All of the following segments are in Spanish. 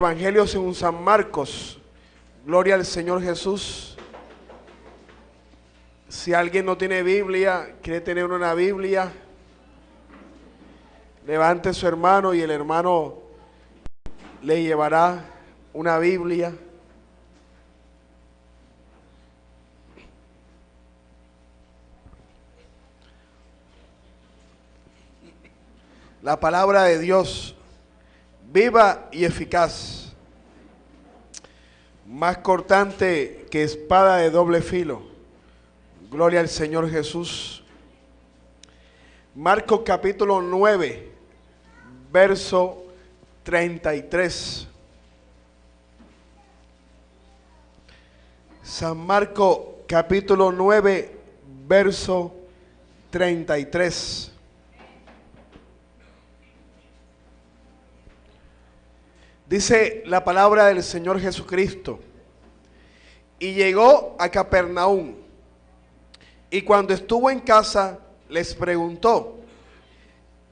Evangelio según San Marcos. Gloria al Señor Jesús. Si alguien no tiene Biblia, quiere tener una Biblia, levante su hermano y el hermano le llevará una Biblia. La palabra de Dios, viva y eficaz, más cortante que espada de doble filo. Gloria al Señor Jesús. Marcos capítulo 9, verso 33. San Marcos capítulo 9, verso 33. Dice la palabra del Señor Jesucristo: y llegó a Capernaum, y cuando estuvo en casa, les preguntó: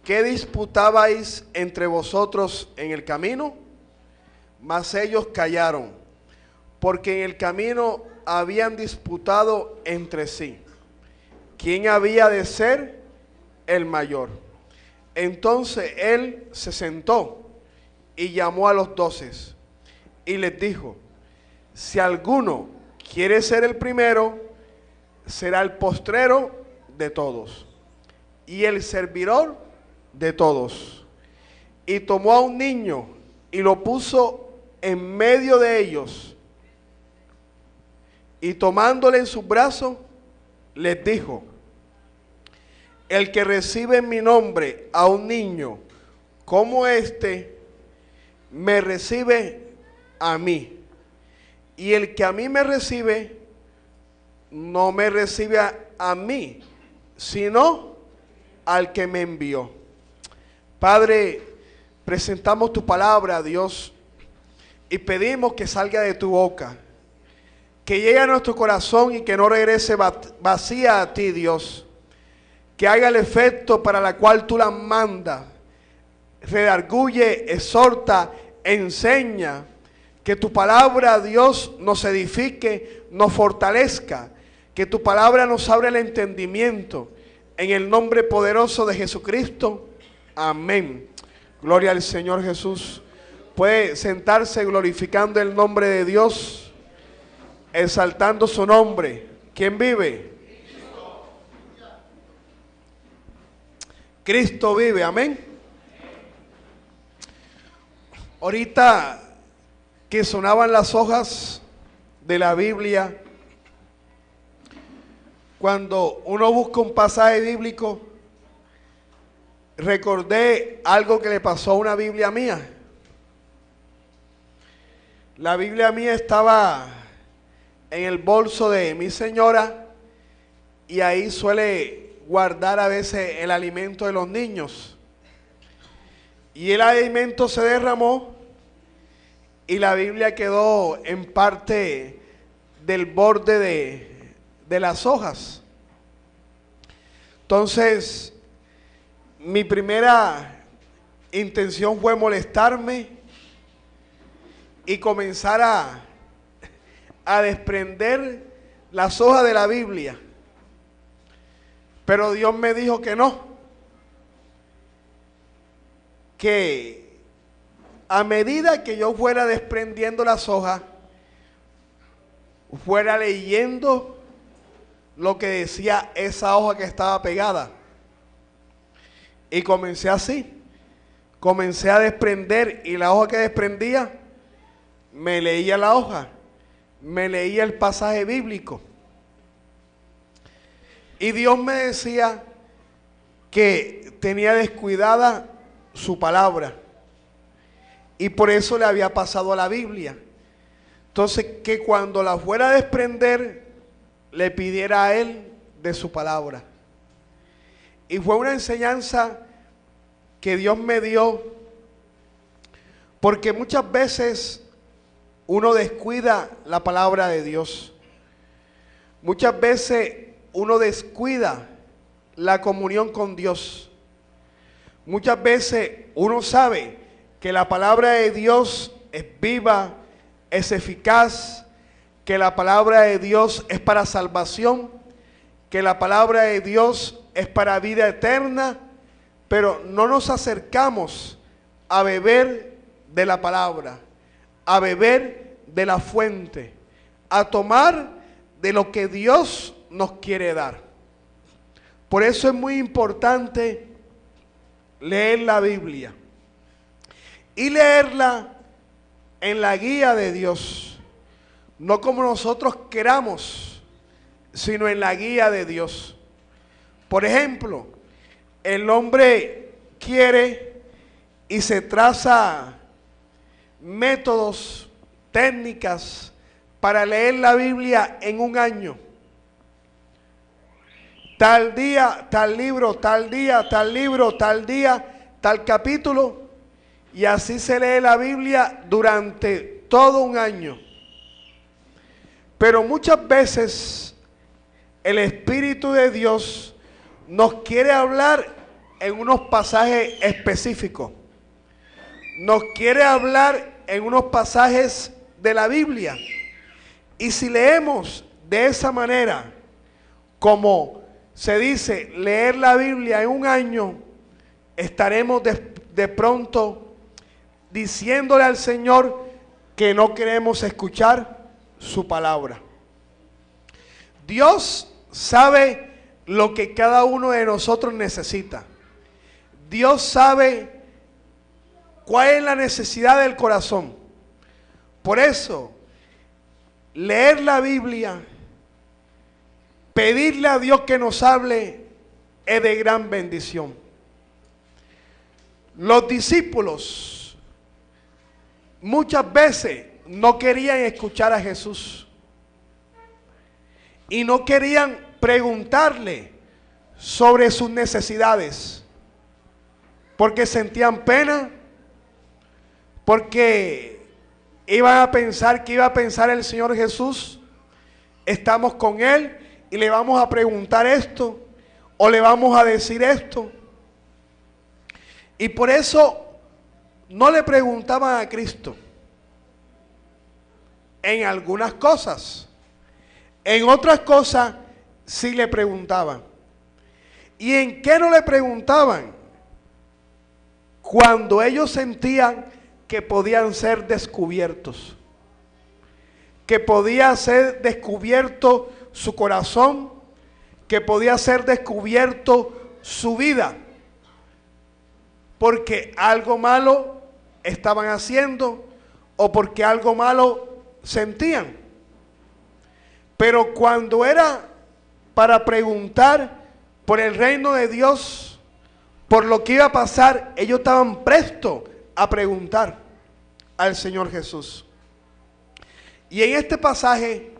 ¿qué disputabais entre vosotros en el camino? Mas ellos callaron, porque en el camino habían disputado entre sí quién había de ser el mayor. Entonces él se sentó y llamó a los 12 y les dijo: si alguno quiere ser el primero, será el postrero de todos y el servidor de todos. Y tomó a un niño y lo puso en medio de ellos, y tomándole en sus brazos, les dijo: el que recibe en mi nombre a un niño como este, me recibe a mí, y el que a mí me recibe, no me recibe a mí, sino al que me envió. Padre, presentamos tu palabra, Dios, y pedimos que salga de tu boca, que llegue a nuestro corazón y que no regrese vacía a ti, Dios, que haga el efecto para la cual tú la mandas. Redarguye, exhorta, enseña, que tu palabra, Dios, nos edifique, nos fortalezca, que tu palabra nos abra el entendimiento, en el nombre poderoso de Jesucristo, amén. Gloria al Señor Jesús. Puede sentarse glorificando el nombre de Dios, exaltando su nombre. ¿Quién vive? Cristo vive, amén. Ahorita que sonaban las hojas de la Biblia, cuando uno busca un pasaje bíblico, recordé algo que le pasó a una Biblia mía. La Biblia mía estaba en el bolso de mi señora, y ahí suele guardar a veces el alimento de los niños. Y el alimento se derramó y la Biblia quedó en parte del borde de las hojas. Entonces, mi primera intención fue molestarme y comenzar a desprender las hojas de la Biblia. Pero Dios me dijo que no, que a medida que yo fuera desprendiendo las hojas, fuera leyendo lo que decía esa hoja que estaba pegada. Y comencé así, comencé a desprender, y la hoja que desprendía, me leía la hoja, me leía el pasaje bíblico. Y Dios me decía que tenía descuidada su palabra, y por eso le había pasado a la Biblia. Entonces, que cuando la fuera a desprender, le pidiera a Él de su palabra. Y fue una enseñanza que Dios me dio, porque muchas veces uno descuida la palabra de Dios. Muchas veces uno descuida la comunión con Dios. Muchas veces uno sabe que la palabra de Dios es viva, es eficaz, que la palabra de Dios es para salvación, que la palabra de Dios es para vida eterna, pero no nos acercamos a beber de la palabra, a beber de la fuente, a tomar de lo que Dios nos quiere dar. Por eso es muy importante leer la Biblia y leerla en la guía de Dios, no como nosotros queramos, sino en la guía de Dios. Por ejemplo, el hombre quiere y se traza métodos, técnicas para leer la Biblia en un año. Tal día, tal libro, tal día, tal libro, tal día, tal capítulo. Y así se lee la Biblia durante todo un año. Pero muchas veces el Espíritu de Dios nos quiere hablar en unos pasajes específicos. Nos quiere hablar en unos pasajes de la Biblia. Y si leemos de esa manera, como se dice, leer la Biblia en un año, estaremos de pronto diciéndole al Señor que no queremos escuchar su palabra. Dios sabe lo que cada uno de nosotros necesita. Dios sabe cuál es la necesidad del corazón. Por eso, leer la Biblia, pedirle a Dios que nos hable, es de gran bendición. Los discípulos muchas veces no querían escuchar a Jesús y no querían preguntarle sobre sus necesidades, porque sentían pena, porque iban a pensar que iba a pensar el Señor Jesús, estamos con Él y le vamos a preguntar esto o le vamos a decir esto. Y por eso no le preguntaban a Cristo en algunas cosas. En otras cosas sí le preguntaban. ¿Y en qué no le preguntaban? Cuando ellos sentían que podían ser descubiertos, que podía ser descubierto su corazón, que podía ser descubierto su vida, porque algo malo estaban haciendo o porque algo malo sentían. Pero cuando era para preguntar por el reino de Dios, por lo que iba a pasar, ellos estaban prestos a preguntar al Señor Jesús. Y en este pasaje,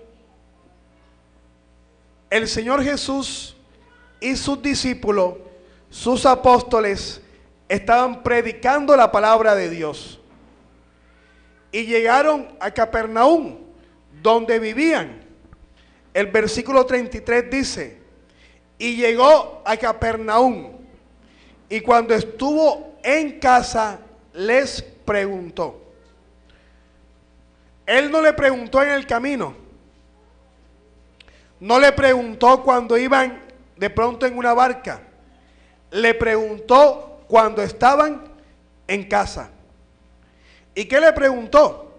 el Señor Jesús y sus discípulos, sus apóstoles, estaban predicando la palabra de Dios. Y llegaron a Capernaum, donde vivían. El versículo 33 dice, y llegó a Capernaum, y cuando estuvo en casa, les preguntó. Él no le preguntó en el camino. No le preguntó cuando iban de pronto en una barca. Le preguntó cuando estaban en casa. ¿Y qué le preguntó?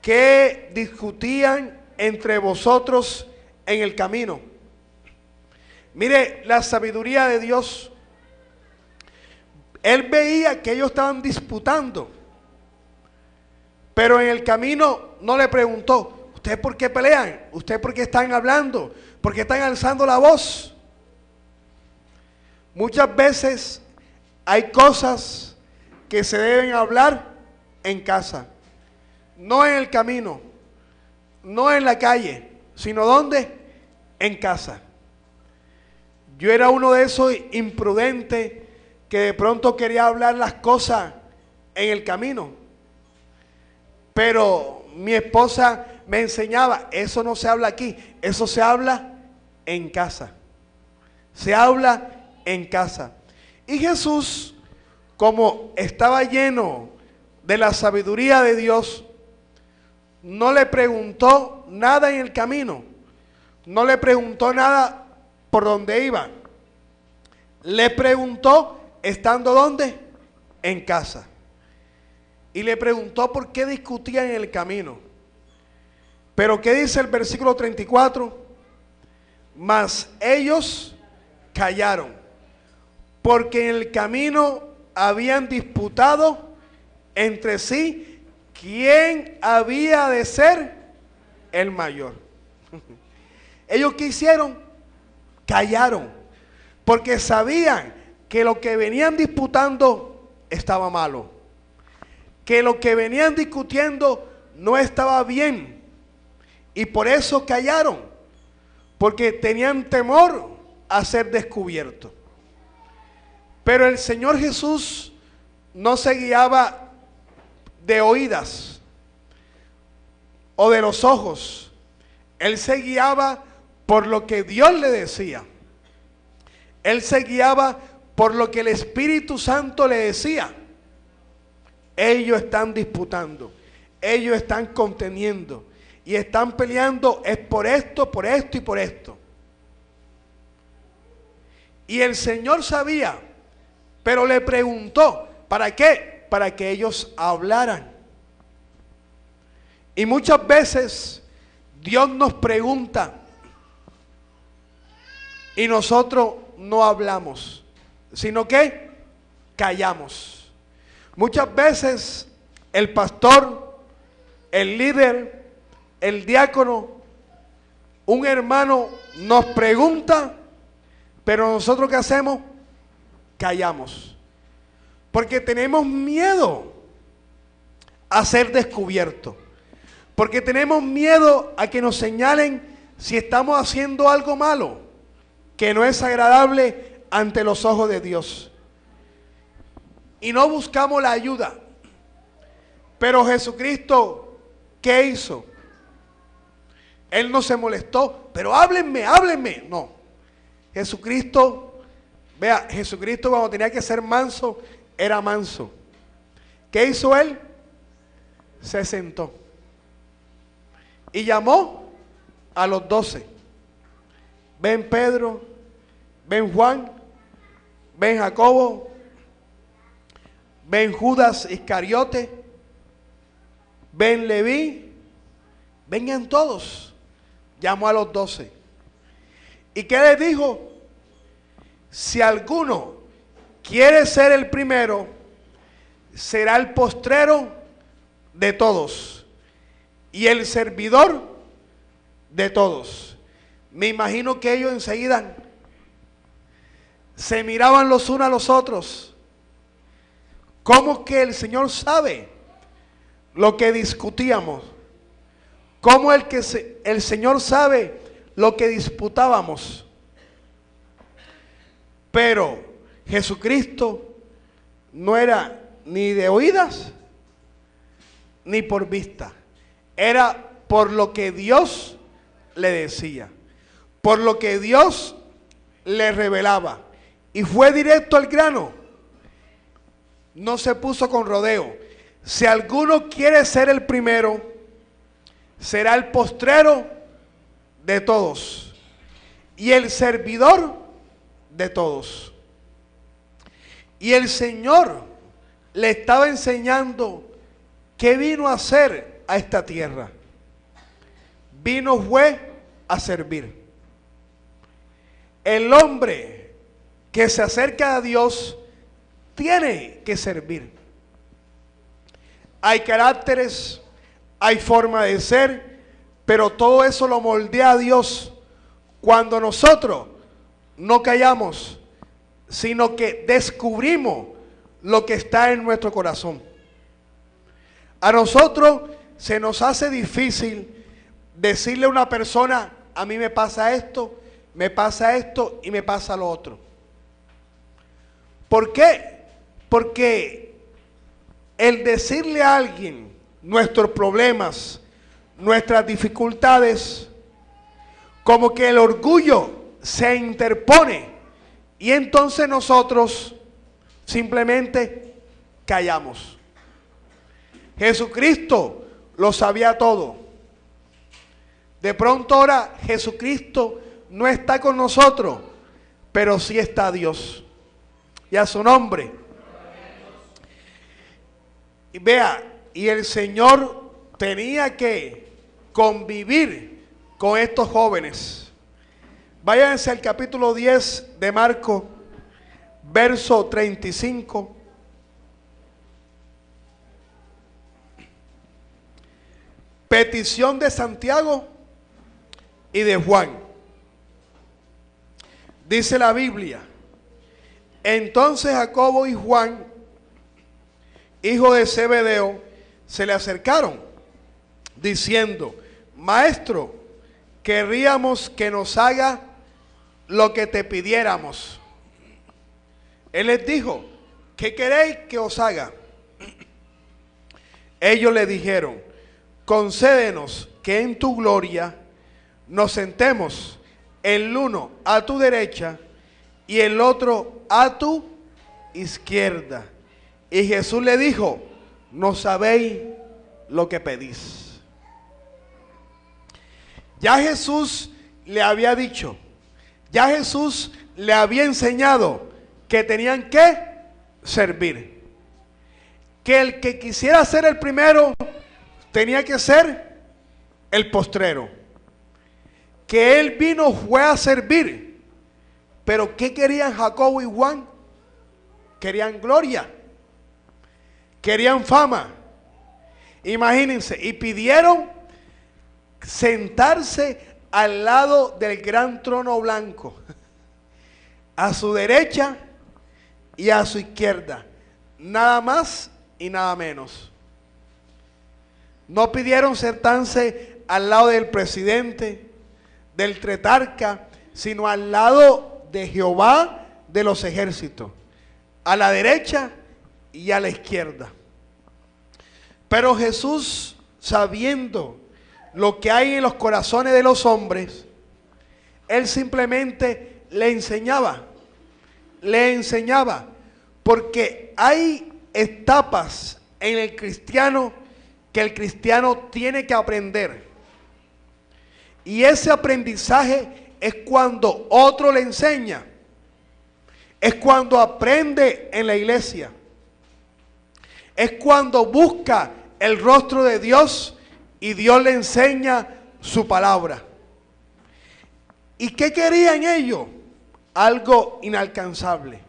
¿Qué discutían entre vosotros en el camino? Mire la sabiduría de Dios. Él veía que ellos estaban disputando, pero en el camino no le preguntó, ¿ustedes por qué pelean? ¿Ustedes por qué están hablando? ¿Por qué están alzando la voz? Muchas veces hay cosas que se deben hablar en casa, no en el camino, no en la calle, sino ¿dónde? En casa. Yo era uno de esos imprudentes que de pronto quería hablar las cosas en el camino, pero mi esposa me enseñaba, eso no se habla aquí, eso se habla en casa. Se habla en casa. Y Jesús, como estaba lleno de la sabiduría de Dios, no le preguntó nada en el camino, no le preguntó nada por dónde iba, le preguntó estando ¿dónde? En casa. Y le preguntó por qué discutían en el camino. Pero ¿qué dice el versículo 34? Mas ellos callaron, porque en el camino habían disputado entre sí quién había de ser el mayor. Ellos ¿qué hicieron? Callaron, porque sabían que lo que venían disputando estaba malo, que lo que venían discutiendo no estaba bien, y por eso callaron, porque tenían temor a ser descubiertos. Pero el Señor Jesús no se guiaba de oídas o de los ojos. Él se guiaba por lo que Dios le decía. Él se guiaba por lo que el Espíritu Santo le decía. Ellos están disputando, ellos están conteniendo y están peleando es por esto y por esto. Y el Señor sabía, pero le preguntó, ¿para qué? Para que ellos hablaran. Y muchas veces Dios nos pregunta y nosotros no hablamos, sino que callamos. Muchas veces el pastor, el líder, el diácono, un hermano nos pregunta, pero nosotros ¿qué hacemos? Callamos. Porque tenemos miedo a ser descubiertos. Porque tenemos miedo a que nos señalen si estamos haciendo algo malo, que no es agradable ante los ojos de Dios. Y no buscamos la ayuda. Pero Jesucristo, ¿qué hizo? Él no se molestó, pero háblenme. No. Jesucristo, vea, Jesucristo cuando tenía que ser manso, era manso. ¿Qué hizo él? Se sentó. Y llamó a los 12. Ven Pedro, ven Juan, ven Jacobo, ven Judas Iscariote, ven Leví, vengan todos. Llamó a los 12. ¿Y qué les dijo? Si alguno quiere ser el primero, será el postrero de todos y el servidor de todos. Me imagino que ellos enseguida se miraban los unos a los otros. ¿Cómo que el Señor sabe lo que discutíamos? ¿Cómo el Señor sabe lo que disputábamos? Pero Jesucristo no era ni de oídas ni por vista. Era por lo que Dios le decía, por lo que Dios le revelaba. Y fue directo al grano. No se puso con rodeo. Si alguno quiere ser el primero, será el postrero de todos y el servidor de todos. Y el Señor le estaba enseñando qué vino a hacer a esta tierra. Fue a servir. El hombre que se acerca a Dios tiene que servir. Hay caracteres, hay forma de ser, pero todo eso lo moldea a Dios cuando nosotros no callamos, sino que descubrimos lo que está en nuestro corazón. A nosotros se nos hace difícil decirle a una persona, a mí me pasa esto y me pasa lo otro. ¿Por qué? Porque el decirle a alguien nuestros problemas, nuestras dificultades, como que el orgullo se interpone y entonces nosotros simplemente callamos. Jesucristo lo sabía todo. De pronto ahora Jesucristo no está con nosotros, pero sí está Dios. Y a su nombre. Y vea, y el Señor tenía que convivir con estos jóvenes. Váyanse al capítulo 10 de Marcos, verso 35. Petición de Santiago y de Juan. Dice la Biblia: entonces Jacobo y Juan, hijo de Zebedeo, se le acercaron, diciendo: Maestro, querríamos que nos haga lo que te pidiéramos. Él les dijo: ¿qué queréis que os haga? Ellos le dijeron: concédenos que en tu gloria nos sentemos, el uno a tu derecha y el otro a tu izquierda. Y Jesús le dijo: no sabéis lo que pedís. Ya Jesús le había dicho, ya Jesús le había enseñado que tenían que servir. Que el que quisiera ser el primero tenía que ser el postrero. Que él vino fue a servir. Pero ¿qué querían Jacobo y Juan? Querían gloria. Querían fama. Imagínense, y pidieron sentarse al lado del gran trono blanco, a su derecha y a su izquierda, nada más y nada menos. No pidieron sentarse al lado del presidente, del tetrarca, sino al lado de Jehová de los ejércitos, a la derecha y a la izquierda. Pero Jesús, sabiendo lo que hay en los corazones de los hombres, Él simplemente le enseñaba, porque hay etapas en el cristiano que el cristiano tiene que aprender. Y ese aprendizaje es cuando otro le enseña, es cuando aprende en la iglesia, es cuando busca el rostro de Dios y Dios le enseña su palabra. ¿Y qué querían ellos? Algo inalcanzable.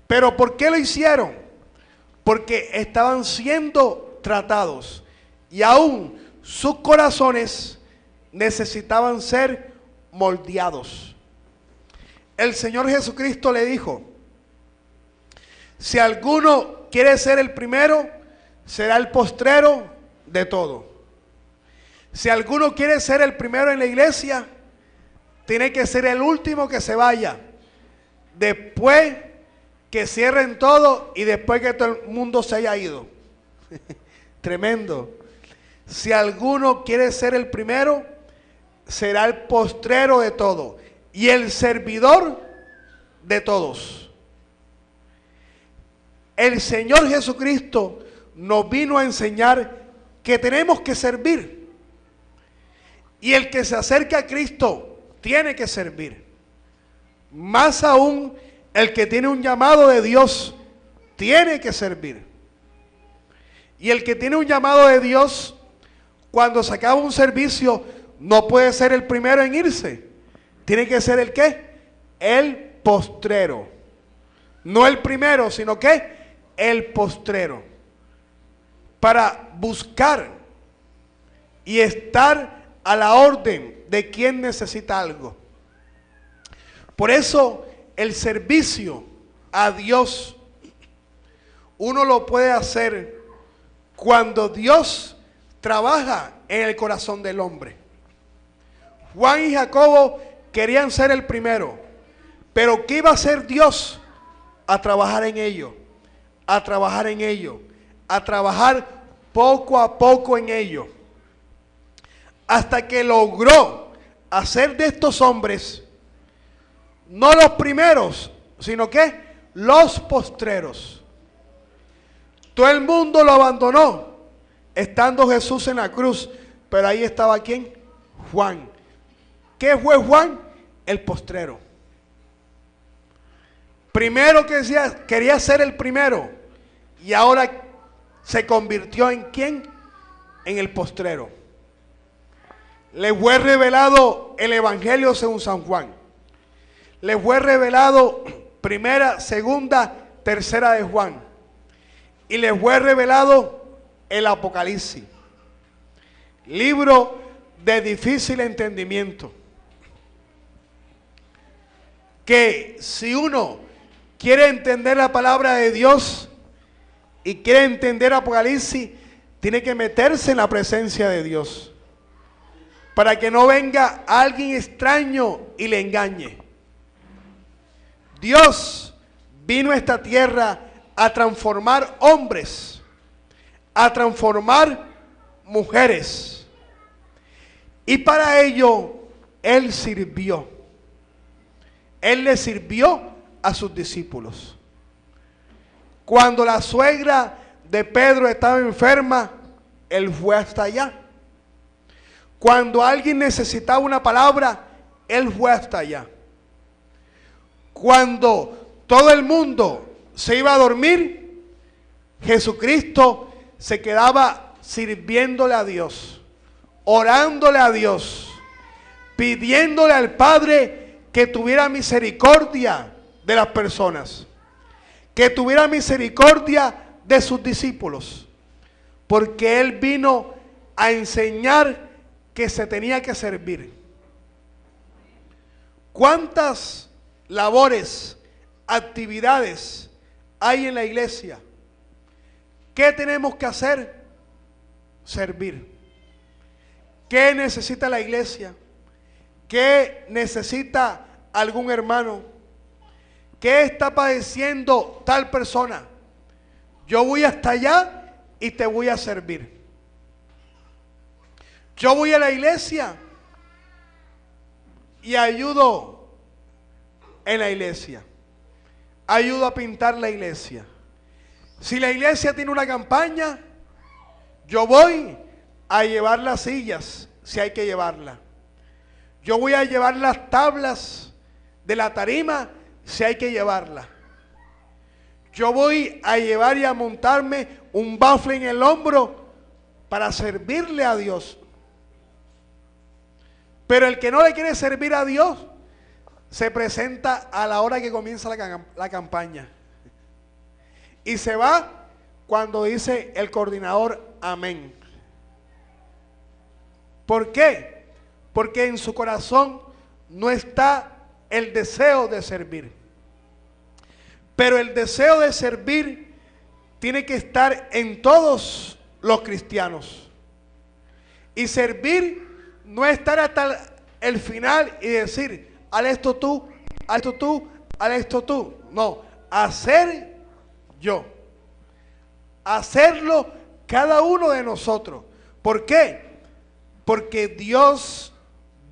¿Pero por qué lo hicieron? Porque estaban siendo tratados y aún sus corazones necesitaban ser moldeados. El Señor Jesucristo le dijo: si alguno quiere ser el primero, será el postrero de todo. Si alguno quiere ser el primero en la iglesia, tiene que ser el último que se vaya, después que cierren todo y después que todo el mundo se haya ido. Tremendo. Si alguno quiere ser el primero, será el postrero de todo y el servidor de todos. El Señor Jesucristo nos vino a enseñar que tenemos que servir. Y el que se acerca a Cristo tiene que servir. Más aún, el que tiene un llamado de Dios tiene que servir. Y el que tiene un llamado de Dios, cuando se acaba un servicio, no puede ser el primero en irse. Tiene que ser el ¿qué? El postrero. No el primero, sino ¿qué? El postrero. Para buscar y estar a la orden de quien necesita algo. Por eso el servicio a Dios uno lo puede hacer cuando Dios trabaja en el corazón del hombre. Juan y Jacobo querían ser el primero, pero ¿qué iba a hacer Dios? A trabajar en ello, a trabajar en ello, a trabajar poco a poco en ello, hasta que logró hacer de estos hombres no los primeros, sino que los postreros. Todo el mundo lo abandonó, estando Jesús en la cruz. Pero ahí estaba ¿quién? Juan. ¿Qué fue Juan? El postrero. Primero que quería ser el primero. Y ahora se convirtió en ¿quién? En el postrero. Le fue revelado el Evangelio según San Juan. Le fue revelado primera, segunda, tercera de Juan. Y le fue revelado el Apocalipsis. Libro de difícil entendimiento. Que si uno quiere entender la palabra de Dios y quiere entender Apocalipsis, tiene que meterse en la presencia de Dios. Para que no venga alguien extraño y le engañe. Dios vino a esta tierra a transformar hombres, a transformar mujeres. Y para ello, Él sirvió. Él le sirvió a sus discípulos. Cuando la suegra de Pedro estaba enferma, Él fue hasta allá. Cuando alguien necesitaba una palabra, Él fue hasta allá. Cuando todo el mundo se iba a dormir, Jesucristo se quedaba sirviéndole a Dios, orándole a Dios, pidiéndole al Padre que tuviera misericordia de las personas, que tuviera misericordia de sus discípulos, porque Él vino a enseñar que se tenía que servir. ¿Cuántas labores, actividades hay en la iglesia? ¿Qué tenemos que hacer? Servir. ¿Qué necesita la iglesia? ¿Qué necesita algún hermano? ¿Qué está padeciendo tal persona? Yo voy hasta allá y te voy a servir. Yo voy a la iglesia y ayudo en la iglesia. Ayudo a pintar la iglesia. Si la iglesia tiene una campaña, yo voy a llevar las sillas, si hay que llevarla. Yo voy a llevar las tablas de la tarima, si hay que llevarla. Yo voy a llevar y a montarme un bafle en el hombro para servirle a Dios. Pero el que no le quiere servir a Dios se presenta a la hora que comienza la campaña. Y se va cuando dice el coordinador amén. ¿Por qué? Porque en su corazón no está el deseo de servir. Pero el deseo de servir tiene que estar en todos los cristianos. Y servir no es estar hasta el final y decir, haz esto tú, haz esto tú, haz esto tú. No, hacer yo. Hacerlo cada uno de nosotros. ¿Por qué? Porque Dios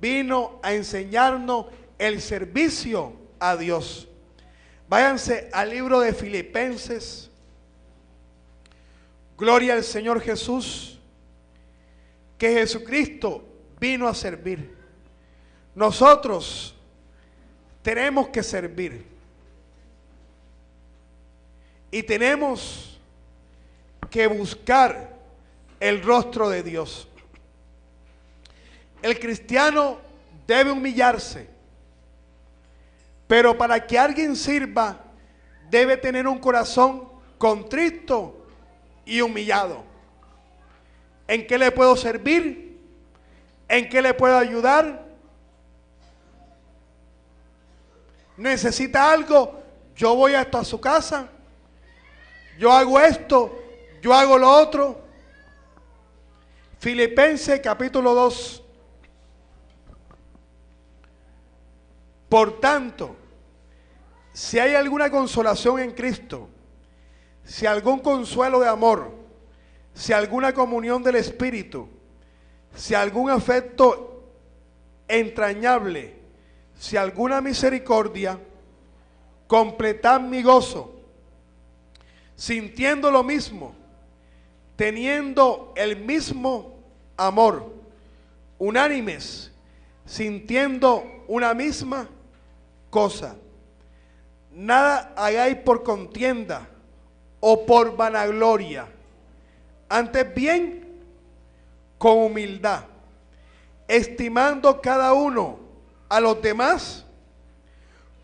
vino a enseñarnos el servicio a Dios. Váyanse al libro de Filipenses. Gloria al Señor Jesús. Que Jesucristo vino a servir. Nosotros tenemos que servir. Y tenemos que buscar el rostro de Dios. El cristiano debe humillarse. Pero para que alguien sirva, debe tener un corazón contrito y humillado. ¿En qué le puedo servir? ¿En qué le puedo ayudar? ¿Necesita algo? Yo voy hasta su casa. Yo hago esto, yo hago lo otro. Filipenses capítulo 2. Por tanto, si hay alguna consolación en Cristo, si algún consuelo de amor, si alguna comunión del Espíritu, si algún afecto entrañable, si alguna misericordia, completad mi gozo, sintiendo lo mismo, teniendo el mismo amor, unánimes, sintiendo una misma cosa. Nada hagáis por contienda o por vanagloria, antes bien con humildad, estimando cada uno a los demás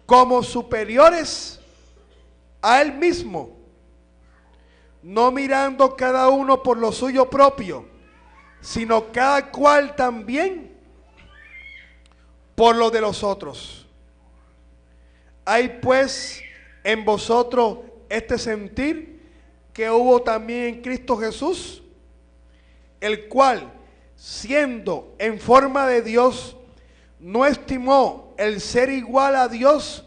como superiores a él mismo, no mirando cada uno por lo suyo propio, sino cada cual también por lo de los otros. Hay pues en vosotros este sentir que hubo también en Cristo Jesús, el cual, siendo en forma de Dios, no estimó el ser igual a Dios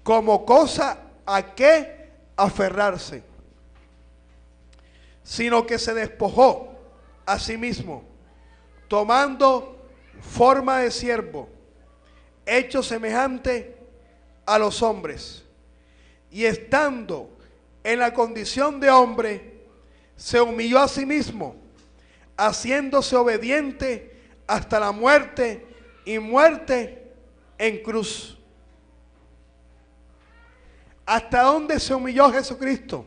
como cosa a que aferrarse, sino que se despojó a sí mismo, tomando forma de siervo, hecho semejante a los hombres, y estando en la condición de hombre, se humilló a sí mismo, haciéndose obediente hasta la muerte, y muerte en cruz. ¿Hasta dónde se humilló Jesucristo?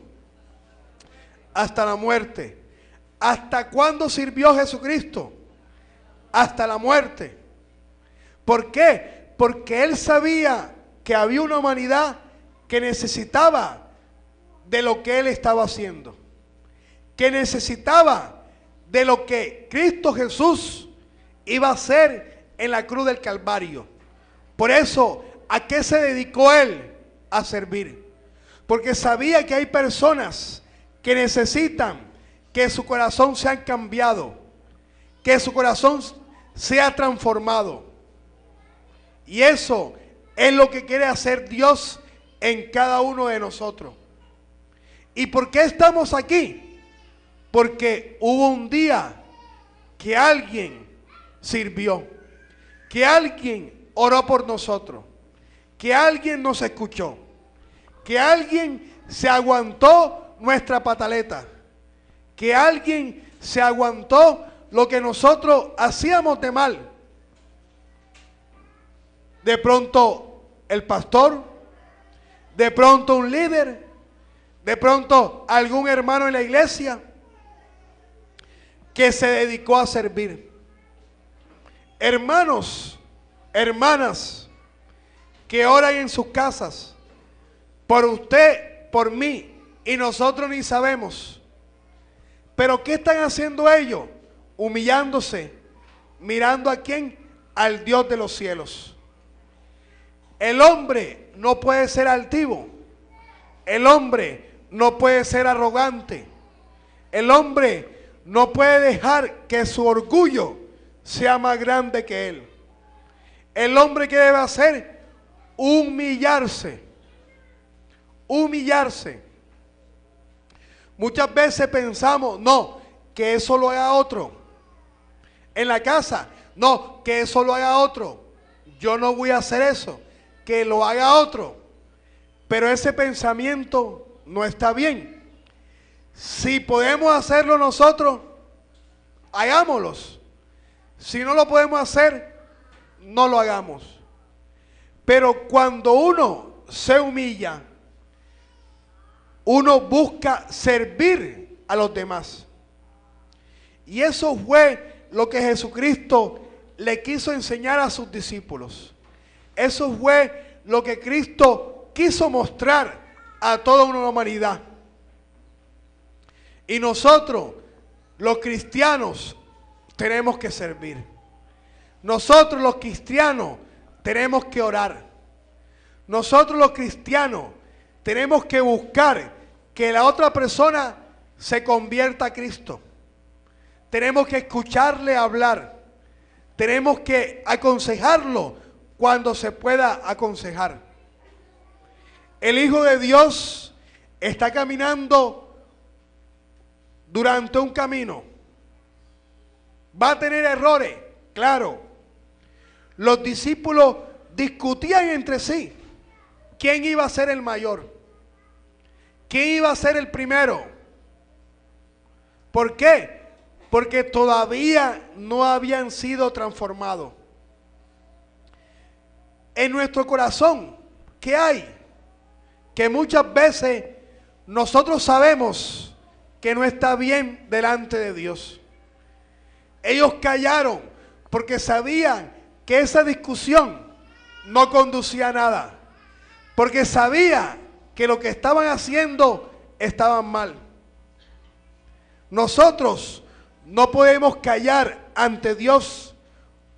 Hasta la muerte. ¿Hasta cuándo sirvió Jesucristo? Hasta la muerte. ¿Por qué? Porque Él sabía que había una humanidad que necesitaba de lo que Él estaba haciendo, que necesitaba de lo que Cristo Jesús iba a hacer en la cruz del Calvario. Por eso, ¿a qué se dedicó Él? A servir. Porque sabía que hay personas que necesitan que su corazón sea cambiado, que su corazón sea transformado. Y eso es lo que quiere hacer Dios en cada uno de nosotros. ¿Y por qué estamos aquí? Porque hubo un día que alguien sirvió, que alguien oró por nosotros, que alguien nos escuchó, que alguien se aguantó nuestra pataleta, que alguien se aguantó lo que nosotros hacíamos de mal. De pronto el pastor, de pronto un líder, de pronto algún hermano en la iglesia que se dedicó a servir. Hermanos, hermanas, que oran en sus casas por usted, por mí, y nosotros ni sabemos. Pero ¿qué están haciendo ellos? Humillándose, mirando a quién, al Dios de los cielos. El hombre no puede ser altivo, el hombre no puede ser arrogante, el hombre no puede dejar que su orgullo sea más grande que él. El hombre que debe hacer, humillarse, humillarse. Muchas veces pensamos, no, que eso lo haga otro. En la casa, no, que eso lo haga otro. Yo no voy a hacer eso, que lo haga otro. Pero ese pensamiento no está bien. Si podemos hacerlo nosotros, hagámoslos. Si no lo podemos hacer, no lo hagamos. Pero cuando uno se humilla, uno busca servir a los demás. Y eso fue lo que Jesucristo le quiso enseñar a sus discípulos. Eso fue lo que Cristo quiso mostrar a toda una humanidad. Y nosotros, los cristianos, tenemos que servir. Nosotros, los cristianos, tenemos que orar. Nosotros, los cristianos, tenemos que buscar que la otra persona se convierta a Cristo. Tenemos que escucharle hablar. Tenemos que aconsejarlo cuando se pueda aconsejar. El Hijo de Dios está caminando durante un camino. Va a tener errores, claro. Los discípulos discutían entre sí quién iba a ser el mayor, ¿quién iba a ser el primero? ¿Por qué? Porque todavía no habían sido transformados. En nuestro corazón, ¿qué hay? Que muchas veces nosotros sabemos que no está bien delante de Dios. Ellos callaron porque sabían que esa discusión no conducía a nada. Porque sabían que lo que estaban haciendo estaban mal. Nosotros no podemos callar ante Dios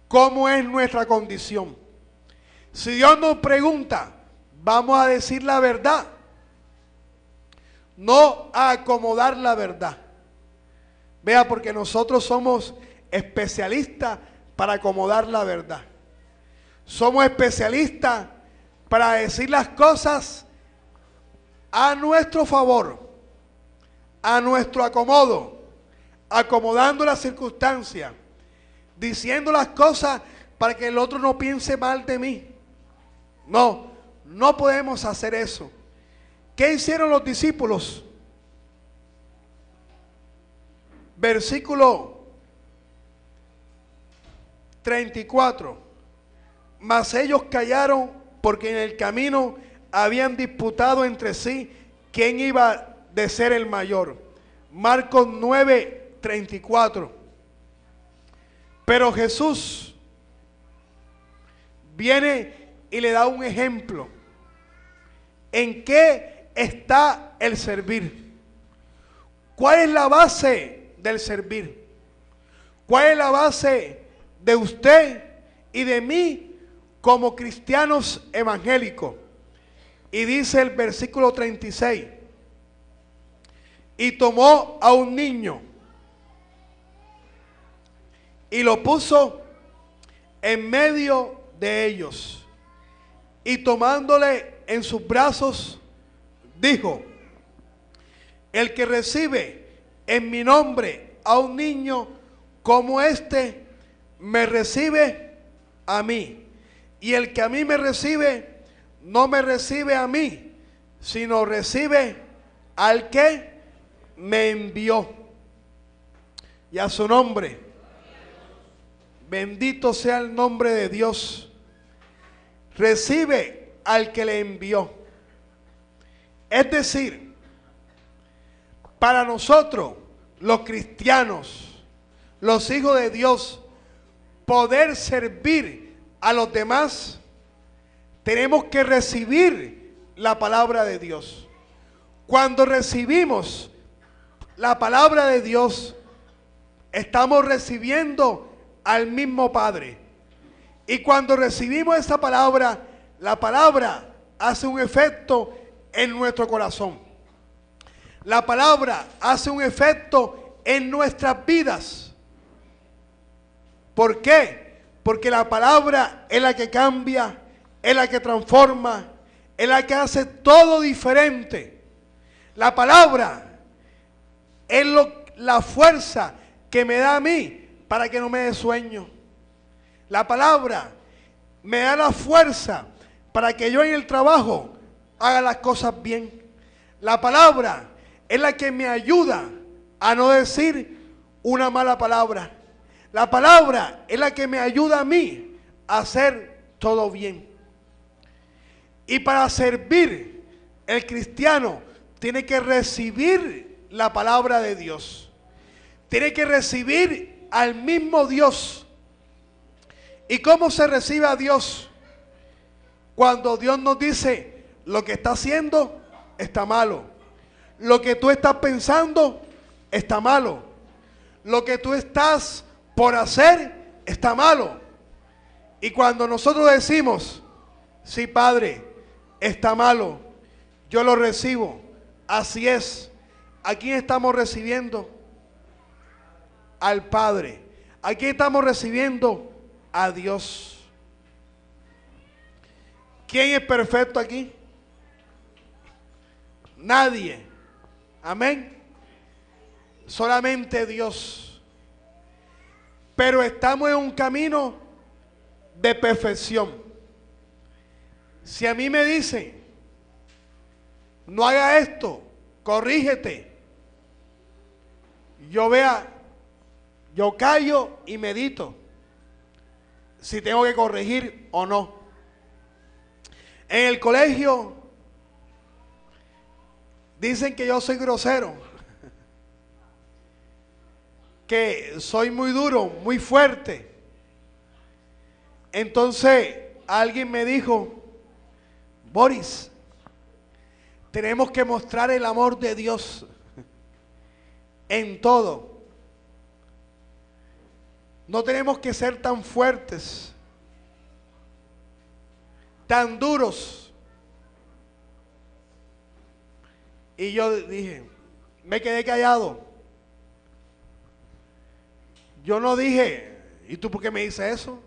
cómo es nuestra condición. Si Dios nos pregunta, vamos a decir la verdad, no a acomodar la verdad. Vea, porque nosotros somos especialistas para acomodar la verdad. Somos especialistas para decir las cosas a nuestro favor, a nuestro acomodo, acomodando las circunstancias, diciendo las cosas para que el otro no piense mal de mí. No, no podemos hacer eso. ¿Qué hicieron los discípulos? Versículo 34. Mas ellos callaron porque en el camino habían disputado entre sí quién iba de ser el mayor. Marcos 9:34. Pero Jesús viene y le da un ejemplo. ¿En qué está el servir? ¿Cuál es la base del servir? ¿Cuál es la base de usted y de mí como cristianos evangélicos? Y dice el versículo 36. Y tomó a un niño y lo puso en medio de ellos. Y tomándole en sus brazos, dijo: el que recibe en mi nombre a un niño como este, me recibe a mí. Y el que a mí me recibe, no me recibe a mí, sino recibe al que me envió. Y a su nombre, bendito sea el nombre de Dios. Recibe al que le envió. Es decir, para nosotros, los cristianos, los hijos de Dios, poder servir a los demás, tenemos que recibir la palabra de Dios. Cuando recibimos la palabra de Dios, estamos recibiendo al mismo Padre. Y cuando recibimos esa palabra, la palabra hace un efecto en nuestro corazón. La palabra hace un efecto en nuestras vidas. ¿Por qué? Porque la palabra es la que cambia, es la que transforma, es la que hace todo diferente. La palabra es la fuerza que me da a mí para que no me dé sueño. La palabra me da la fuerza para que yo en el trabajo haga las cosas bien. La palabra es la que me ayuda a no decir una mala palabra. La palabra es la que me ayuda a mí a hacer todo bien. Y para servir, el cristiano tiene que recibir la palabra de Dios. Tiene que recibir al mismo Dios. ¿Y cómo se recibe a Dios? Cuando Dios nos dice: lo que está haciendo está malo. Lo que tú estás pensando está malo. Lo que tú estás por hacer está malo. Y cuando nosotros decimos: sí, Padre, está malo, yo lo recibo, así es. ¿A quién estamos recibiendo? Al Padre. ¿A quién estamos recibiendo? A Dios. ¿Quién es perfecto aquí? Nadie. Amén. Solamente Dios. Pero estamos en un camino de perfección. Si a mí me dicen: no haga esto, corrígete. Yo callo y medito si tengo que corregir o no. En el colegio dicen que yo soy grosero, que soy muy duro, muy fuerte. Entonces alguien me dijo: Boris, tenemos que mostrar el amor de Dios en todo. No tenemos que ser tan fuertes, tan duros. Y yo dije, me quedé callado. Yo no dije, ¿y tú por qué me dices eso?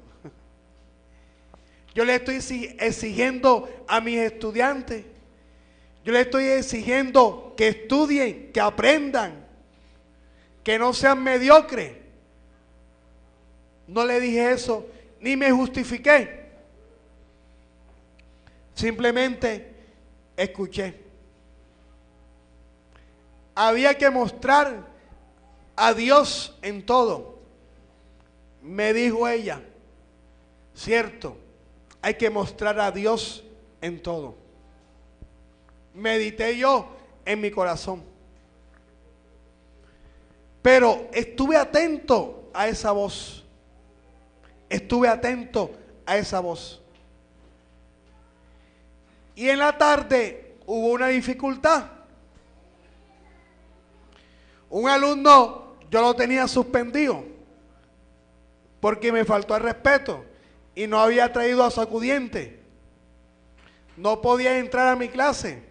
Yo le estoy exigiendo a mis estudiantes, yo le estoy exigiendo que estudien, que aprendan, que no sean mediocres. No le dije eso, ni me justifiqué. Simplemente escuché. Había que mostrar a Dios en todo. Me dijo ella, cierto, hay que mostrar a Dios en todo. Medité yo en mi corazón. Pero estuve atento a esa voz. Estuve atento a esa voz. Y en la tarde hubo una dificultad. Un alumno yo lo tenía suspendido porque me faltó el respeto y no había traído a su acudiente. No podía entrar a mi clase.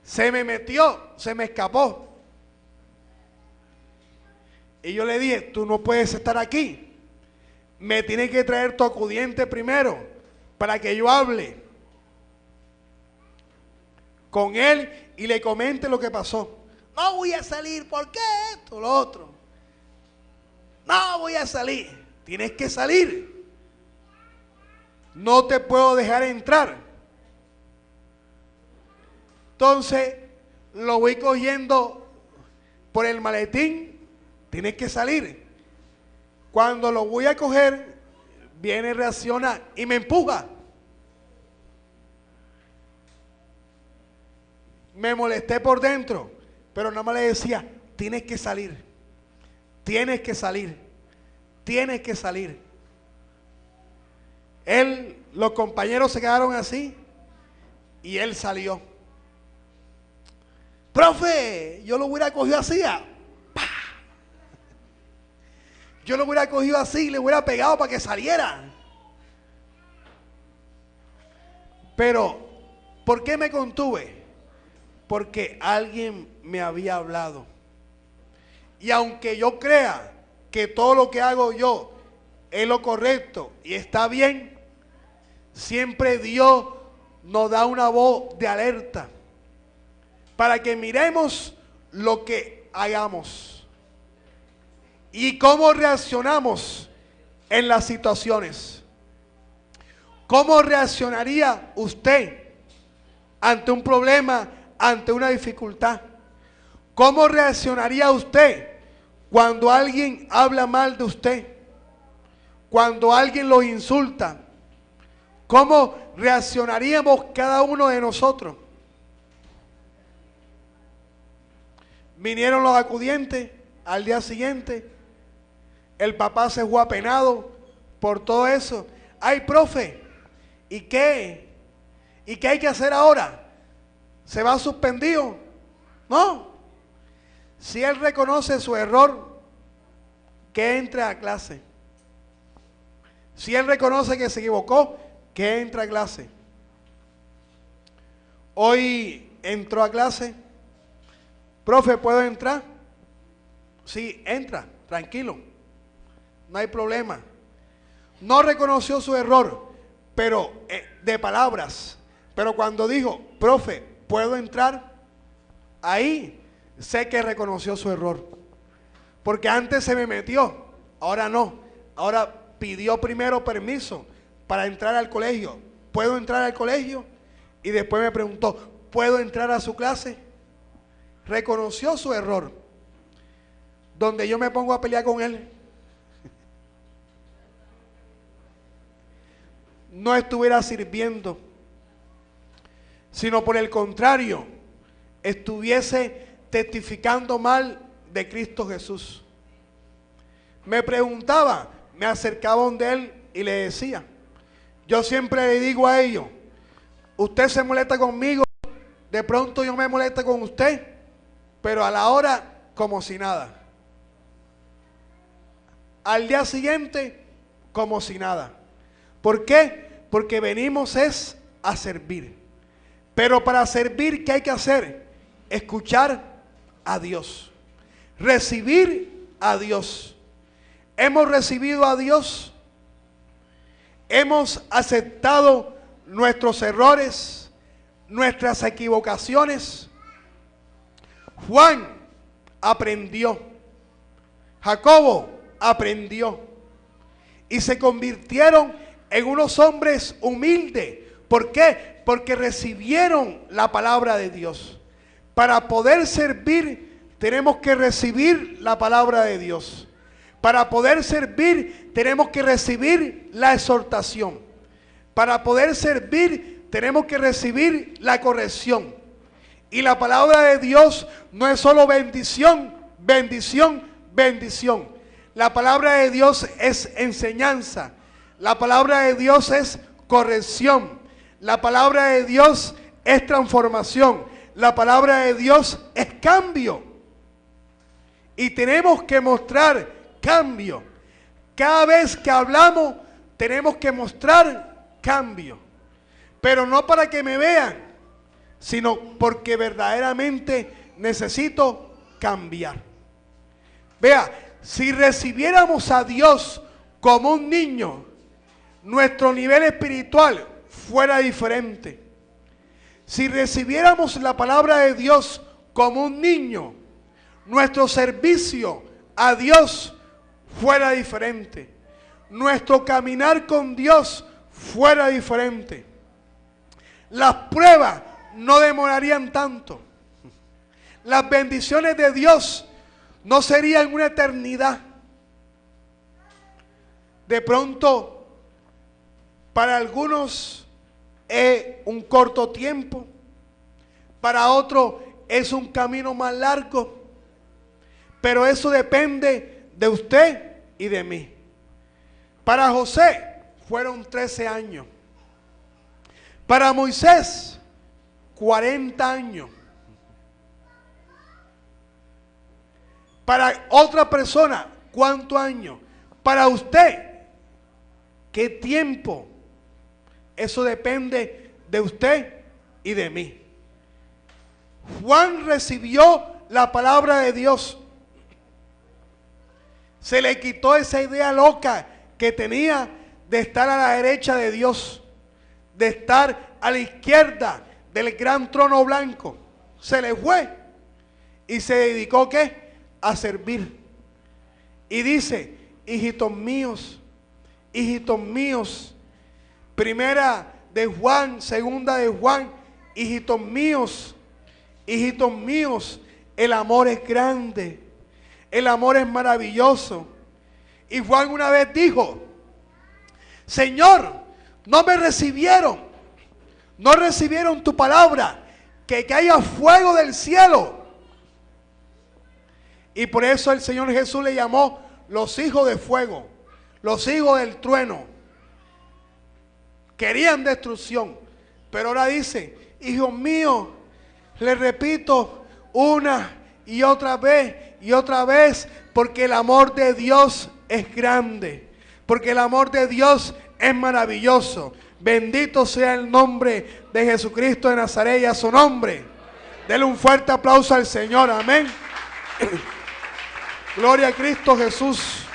Se me metió, se me escapó. Y yo le dije, tú no puedes estar aquí. Me tienes que traer tu acudiente primero para que yo hable con él y le comente lo que pasó. No voy a salir, ¿por qué esto, lo otro? No voy a salir, tienes que salir. No te puedo dejar entrar. Entonces lo voy cogiendo por el maletín, tienes que salir. Cuando lo voy a coger, viene, reacciona y me empuja. Me molesté por dentro, pero nada más le decía, tienes que salir, tienes que salir, tienes que salir. Los compañeros se quedaron así y él salió. Profe, yo lo hubiera cogido así, ¡pah! Yo lo hubiera cogido así y le hubiera pegado para que saliera. Pero, ¿por qué me contuve? Porque alguien me había hablado. Y aunque yo crea que todo lo que hago yo es lo correcto y está bien, siempre Dios nos da una voz de alerta para que miremos lo que hagamos y cómo reaccionamos en las situaciones. ¿Cómo reaccionaría usted ante un problema, ante una dificultad? ¿Cómo reaccionaría usted cuando alguien habla mal de usted? Cuando alguien lo insulta. ¿Cómo reaccionaríamos cada uno de nosotros? Vinieron los acudientes al día siguiente. El papá se fue apenado por todo eso. Ay, profe, ¿y qué? ¿Y qué hay que hacer ahora? ¿Se va suspendido? No. Si él reconoce su error, que entre a clase. Si él reconoce que se equivocó, que entre a clase. Hoy entró a clase. Profe, ¿puedo entrar? Sí, entra, tranquilo. No hay problema. No reconoció su error, pero de palabras. Pero cuando dijo, profe, ¿puedo entrar? Ahí sé que reconoció su error. Porque antes se me metió, ahora no. Ahora pidió primero permiso para entrar al colegio. ¿Puedo entrar al colegio? Y después me preguntó, ¿puedo entrar a su clase? reconoció su error, donde yo me pongo a pelear con él, no estuviera sirviendo, sino por el contrario, estuviese testificando mal de Cristo Jesús. Me preguntaba, me acercaba donde él y le decía, yo siempre le digo a ellos, usted se molesta conmigo, de pronto yo me molesto con usted, pero a la hora como si nada. Al día siguiente como si nada. ¿Por qué? Porque venimos es a servir. Pero para servir, ¿qué hay que hacer? Escuchar a Dios. Recibir a Dios. Hemos recibido a Dios. Hemos aceptado nuestros errores, nuestras equivocaciones. Juan aprendió. Jacobo aprendió. Y se convirtieron en unos hombres humildes. ¿Por qué? Porque recibieron la palabra de Dios. Para poder servir, tenemos que recibir la palabra de Dios. Para poder servir, tenemos que recibir la exhortación. Para poder servir, tenemos que recibir la corrección. Y la palabra de Dios no es solo bendición, bendición, bendición. La palabra de Dios es enseñanza. La palabra de Dios es corrección. La palabra de Dios es transformación. La palabra de Dios es cambio. Y tenemos que mostrar cambio. Cada vez que hablamos, tenemos que mostrar cambio. Pero no para que me vean, sino porque verdaderamente necesito cambiar. Vea, si recibiéramos a Dios como un niño, nuestro nivel espiritual fuera diferente. Si recibiéramos la palabra de Dios como un niño, nuestro servicio a Dios fuera diferente. Nuestro caminar con Dios fuera diferente. Las pruebas no demorarían tanto. Las bendiciones de Dios no serían una eternidad. De pronto, para algunos es un corto tiempo, para otros es un camino más largo, pero eso depende de usted y de mí. Para José fueron 13 años. Para Moisés, 40 años. Para otra persona, ¿cuántos años? Para usted, ¿qué tiempo? Eso depende de usted y de mí. Juan recibió la palabra de Dios. Se le quitó esa idea loca que tenía de estar a la derecha de Dios, de estar a la izquierda del gran trono blanco. Se le fue y se dedicó ¿qué? A servir. Y dice, hijitos míos, primera de Juan, segunda de Juan, hijitos míos, el amor es grande, el amor es maravilloso. Y Juan una vez dijo, Señor, no me recibieron, no recibieron tu palabra, que caiga fuego del cielo. Y por eso el Señor Jesús le llamó los hijos de fuego, los hijos del trueno. Querían destrucción, pero ahora dice, hijos míos, les repito una y otra vez, porque el amor de Dios es grande, porque el amor de Dios es maravilloso. Bendito sea el nombre de Jesucristo de Nazaret y a su nombre. Dele un fuerte aplauso al Señor, amén. Gloria a Cristo Jesús.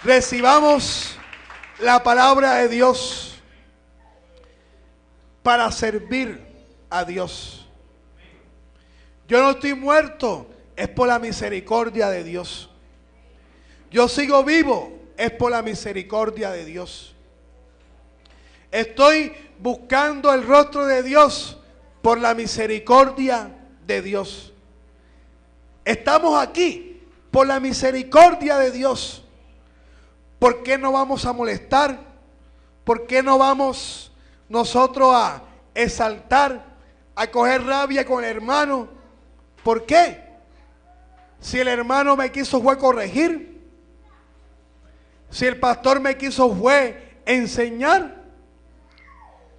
Recibamos la palabra de Dios para servir a Dios. Yo no estoy muerto, es por la misericordia de Dios. Yo sigo vivo, es por la misericordia de Dios. Estoy buscando el rostro de Dios por la misericordia de Dios. Estamos aquí por la misericordia de Dios. ¿Por qué no vamos a molestar? ¿Por qué no vamos nosotros a exaltar, a coger rabia con el hermano? ¿Por qué? Si el hermano me quiso fue corregir, si el pastor me quiso fue enseñar,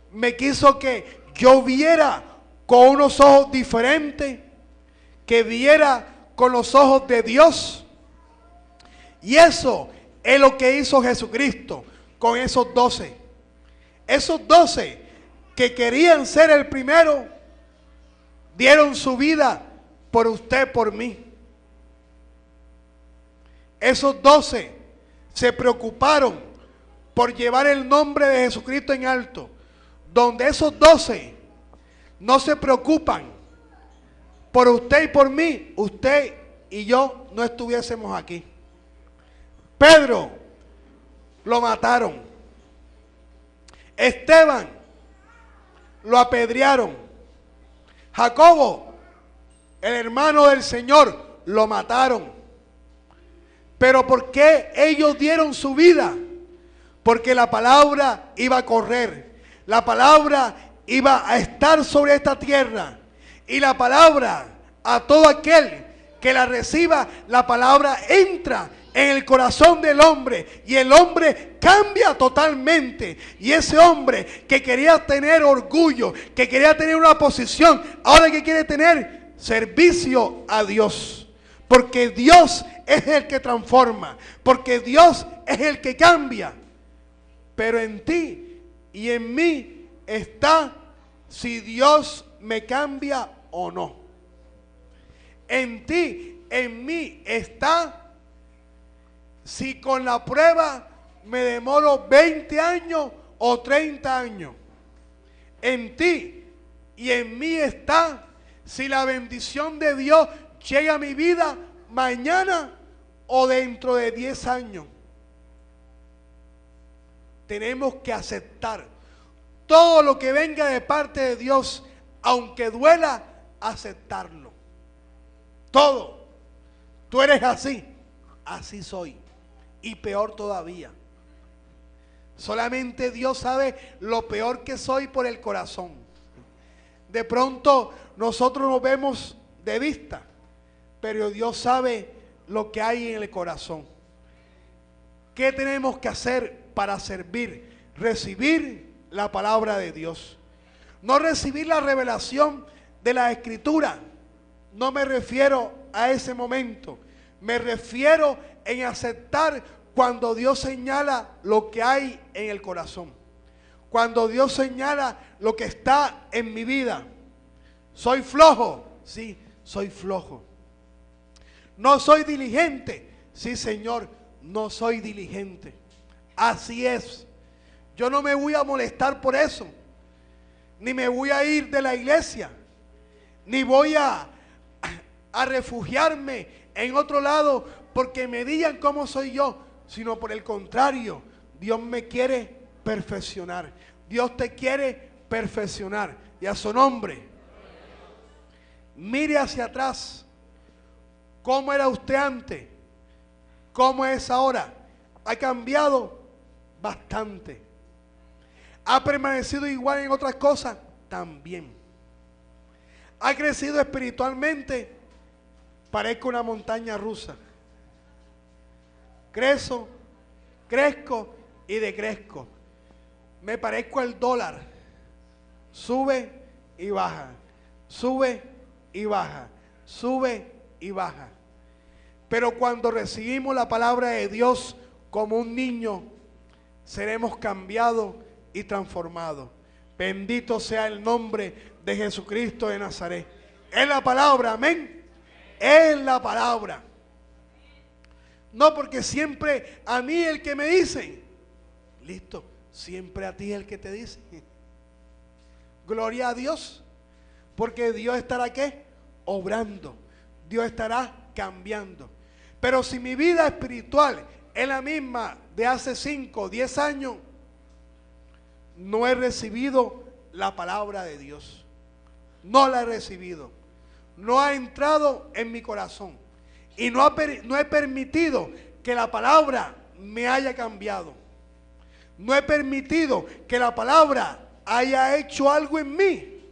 me quiso que yo viera con unos ojos diferentes, que viera con los ojos de Dios. Y eso es lo que hizo Jesucristo con esos 12. Esos 12 que querían ser el primero, dieron su vida por usted, por mí. Esos 12 se preocuparon por llevar el nombre de Jesucristo en alto. Donde esos 12 no se preocupan por usted y por mí, usted y yo no estuviésemos aquí. Pedro lo mataron. Esteban lo apedrearon. Jacobo, el hermano del Señor, lo mataron. Pero ¿por qué ellos dieron su vida? Porque la palabra iba a correr. La palabra iba a estar sobre esta tierra. Y la palabra, a todo aquel que la reciba, la palabra entra en el corazón del hombre. Y el hombre cambia totalmente. Y ese hombre que quería tener orgullo, que quería tener una posición, ahora que quiere tener servicio a Dios. Porque Dios es el que transforma. Porque Dios es el que cambia. Pero en ti y en mí está si Dios me cambia o no. En ti, en mí está si con la prueba me demoro 20 años o 30 años. En ti y en mí está si la bendición de Dios llega a mi vida mañana o dentro de 10 años. Tenemos que aceptar todo lo que venga de parte de Dios, aunque duela, aceptarlo. Todo. Tú eres así, así soy. Y peor todavía. Solamente Dios sabe lo peor que soy por el corazón. De pronto nosotros nos vemos de vista, pero Dios sabe lo que hay en el corazón. ¿Qué tenemos que hacer para servir? Recibir la palabra de Dios. No recibir la revelación de la Escritura. No me refiero a ese momento. Me refiero en aceptar cuando Dios señala lo que hay en el corazón. Cuando Dios señala lo que está en mi vida. ¿Soy flojo? Sí, soy flojo. ¿No soy diligente? Sí, Señor, no soy diligente. Así es. Yo no me voy a molestar por eso. Ni me voy a ir de la iglesia. Ni voy a refugiarme en otro lado porque me digan cómo soy yo. Sino por el contrario, Dios me quiere perfeccionar. Dios te quiere perfeccionar. Y a su nombre. Mire hacia atrás. ¿Cómo era usted antes? ¿Cómo es ahora? Ha cambiado bastante. ¿Ha permanecido igual en otras cosas? También. ¿Ha crecido espiritualmente? Parezco una montaña rusa. Crezco y decrezco. Me parezco al dólar. Sube y baja. Sube y baja. Sube y baja. Pero cuando recibimos la palabra de Dios como un niño, seremos cambiados y transformados. Bendito sea el nombre de Jesucristo de Nazaret. Es la palabra, amén. Es la palabra. No porque siempre a mí el que me dicen. Listo, siempre a ti el que te dice. Gloria a Dios. Porque Dios estará ¿qué? Obrando. Dios estará cambiando. Pero si mi vida espiritual es la misma de hace 5, 10 años, no he recibido la palabra de Dios. No la he recibido. No ha entrado en mi corazón. Y no he permitido que la palabra me haya cambiado. No he permitido que la palabra haya hecho algo en mí.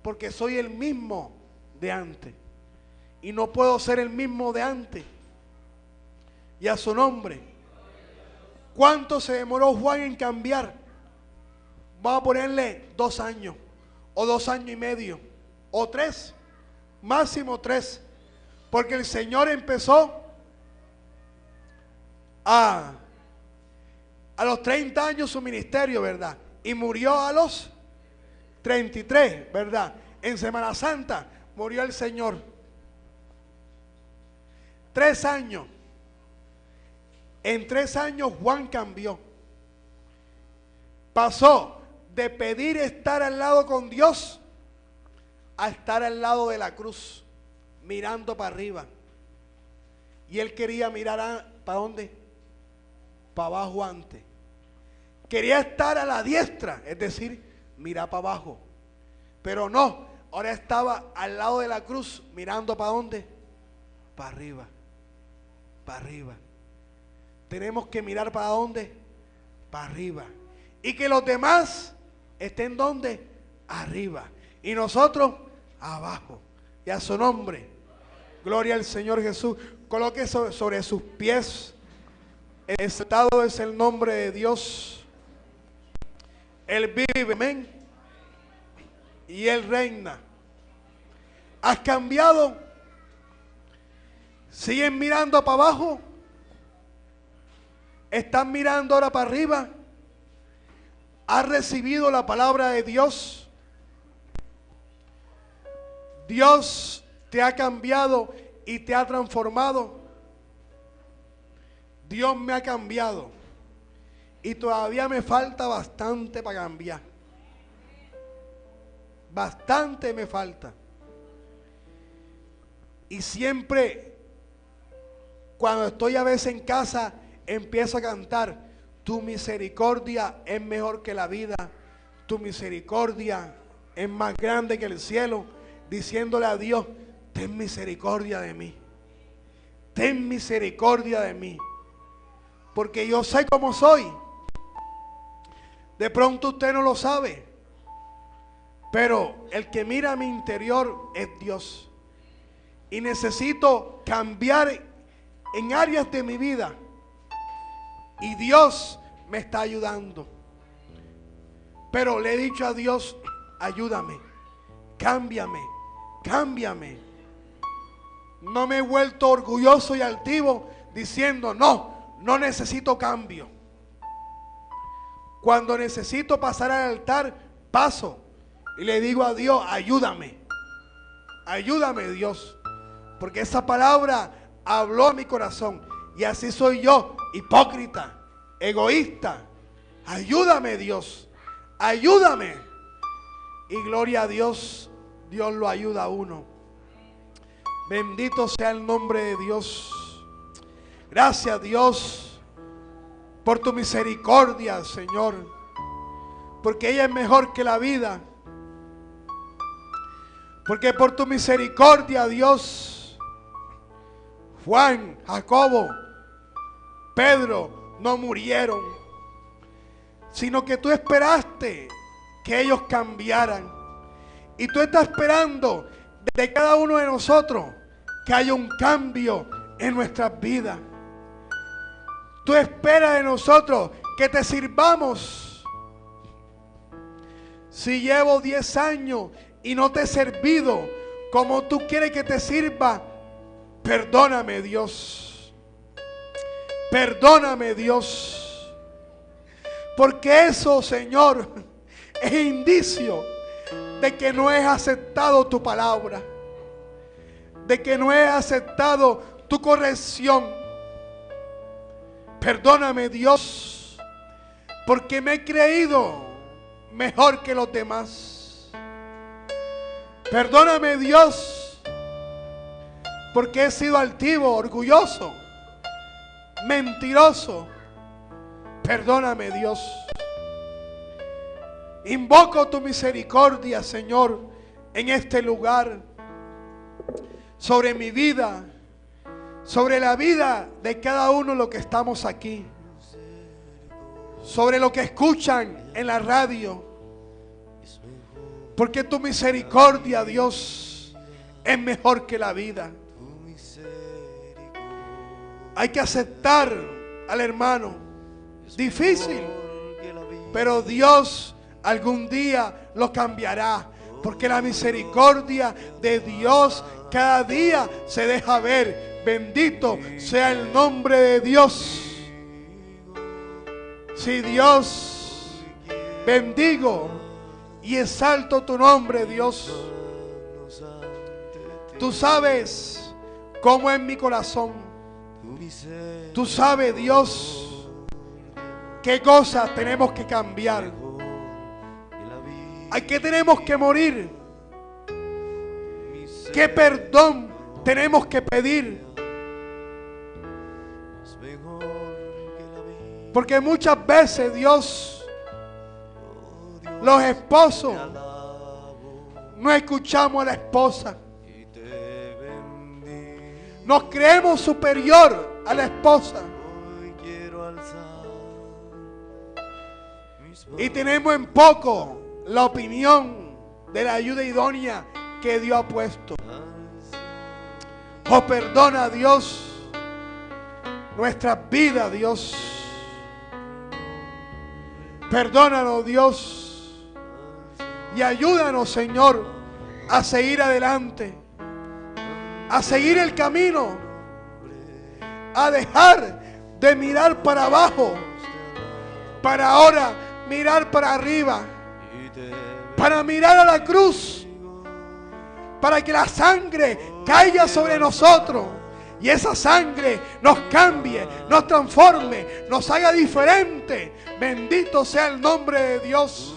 Porque soy el mismo de antes. Y no puedo ser el mismo de antes. Y a su nombre. ¿Cuánto se demoró Juan en cambiar? Vamos a ponerle 2 años. O 2 años y medio. O 3. Máximo 3. Porque el Señor empezó a los 30 años su ministerio, ¿verdad? Y murió a los 33, ¿verdad? En Semana Santa murió el Señor. 3 años. En 3 años Juan cambió. Pasó de pedir estar al lado con Dios a estar al lado de la cruz, mirando para arriba. Y él quería mirar ¿para dónde? Para abajo antes. Quería estar a la diestra, es decir, mirar para abajo. Pero no, ahora estaba al lado de la cruz, mirando ¿para dónde? Para arriba. Para arriba. Tenemos que mirar ¿para dónde? Para arriba. Y que los demás estén ¿dónde? Arriba. Y nosotros abajo. Y a su nombre. Gloria al Señor Jesús. Coloque sobre sus pies. Exaltado es el nombre de Dios. Él vive, amén. Y Él reina. ¿Has cambiado? ¿Siguen mirando para abajo? ¿Están mirando ahora para arriba? ¿Has recibido la palabra de Dios? Dios te ha cambiado y te ha transformado. Dios me ha cambiado y todavía me falta bastante para cambiar. Bastante me falta. Y siempre, cuando estoy a veces en casa, empiezo a cantar: tu misericordia es mejor que la vida, tu misericordia es más grande que el cielo, diciéndole a Dios: ten misericordia de mí, ten misericordia de mí, porque yo sé cómo soy. De pronto usted no lo sabe, pero el que mira a mi interior es Dios. Y necesito cambiar en áreas de mi vida. Y Dios me está ayudando. Pero le he dicho a Dios: ayúdame, cámbiame, cámbiame. No me he vuelto orgulloso y altivo diciendo: no necesito cambio. Cuando necesito pasar al altar, paso y le digo a Dios: ayúdame, ayúdame Dios. Porque esa palabra habló a mi corazón. Y así soy yo, hipócrita, egoísta. Ayúdame Dios, ayúdame. Y gloria a Dios, Dios lo ayuda a uno. Bendito sea el nombre de Dios. Gracias Dios por tu misericordia, Señor. Porque ella es mejor que la vida. Porque por tu misericordia, Dios, Juan, Jacobo, Pedro no murieron, sino que tú esperaste que ellos cambiaran. Y tú estás esperando de cada uno de nosotros que haya un cambio en nuestras vidas. Tú esperas de nosotros que te sirvamos. Si llevo 10 años y no te he servido como tú quieres que te sirva, perdóname Dios. Perdóname Dios. Porque eso, Señor, es indicio de que no he aceptado tu palabra, de que no he aceptado tu corrección. Perdóname Dios, porque me he creído mejor que los demás. Perdóname Dios, porque he sido altivo, orgulloso, mentiroso. Perdóname Dios. Invoco tu misericordia, Señor, en este lugar, sobre mi vida, sobre la vida de cada uno de los que estamos aquí, sobre lo que escuchan en la radio, porque tu misericordia, Dios, es mejor que la vida. Hay que aceptar al hermano, difícil, pero Dios algún día lo cambiará, porque la misericordia de Dios cada día se deja ver. Bendito sea el nombre de Dios. Sí, Dios, bendigo y exalto tu nombre, Dios. Tú sabes cómo es mi corazón. Tú sabes, Dios, qué cosas tenemos que cambiar. ¿A qué tenemos que morir? ¿Qué perdón tenemos que pedir? Porque muchas veces, Dios, los esposos no escuchamos a la esposa. Nos creemos superior a la esposa. Y tenemos en poco la opinión de la ayuda idónea que Dios ha puesto. Oh, perdona, Dios, nuestras vidas, Dios. Perdónanos, Dios, y ayúdanos, Señor, a seguir adelante, a seguir el camino, a dejar de mirar para abajo, para ahora mirar para arriba, para mirar a la cruz, para que la sangre caiga sobre nosotros y esa sangre nos cambie, nos transforme, nos haga diferente. Bendito sea el nombre de Dios.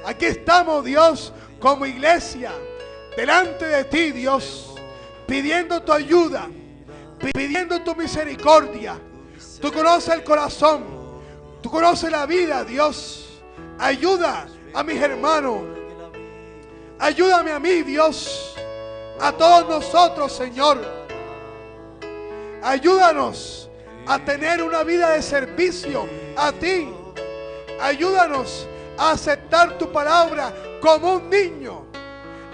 Aquí estamos, Dios, como iglesia, delante de ti, Dios, pidiendo tu ayuda, pidiendo tu misericordia. Tú conoces el corazón, tú conoces la vida, Dios. Ayuda a mis hermanos, ayúdame a mí, Dios, a todos nosotros, Señor. Ayúdanos a tener una vida de servicio a ti. Ayúdanos a aceptar tu palabra como un niño,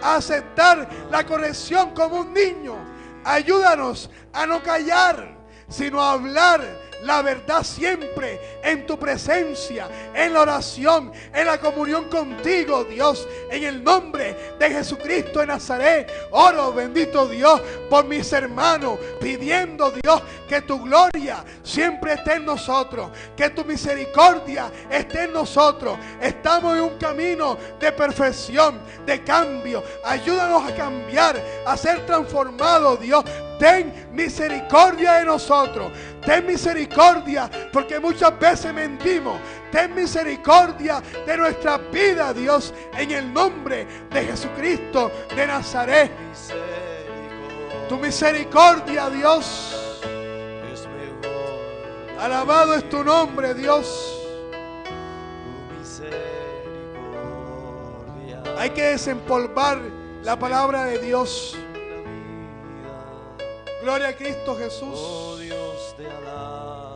a aceptar la corrección como un niño. Ayúdanos a no callar, sino a hablar la verdad siempre en tu presencia, en la oración, en la comunión contigo, Dios, en el nombre de Jesucristo de Nazaret. Oro, bendito Dios, por mis hermanos, pidiendo, Dios, que tu gloria siempre esté en nosotros, que tu misericordia esté en nosotros. Estamos en un camino de perfección, de cambio. Ayúdanos a cambiar, a ser transformados, Dios. Ten misericordia de nosotros. Ten misericordia, porque muchas veces mentimos. Ten misericordia de nuestra vida, Dios, en el nombre de Jesucristo de Nazaret. Tu misericordia, Dios. Alabado es tu nombre, Dios. Hay que desempolvar la palabra de Dios. Gloria a Cristo Jesús. Oh, Dios te alaba.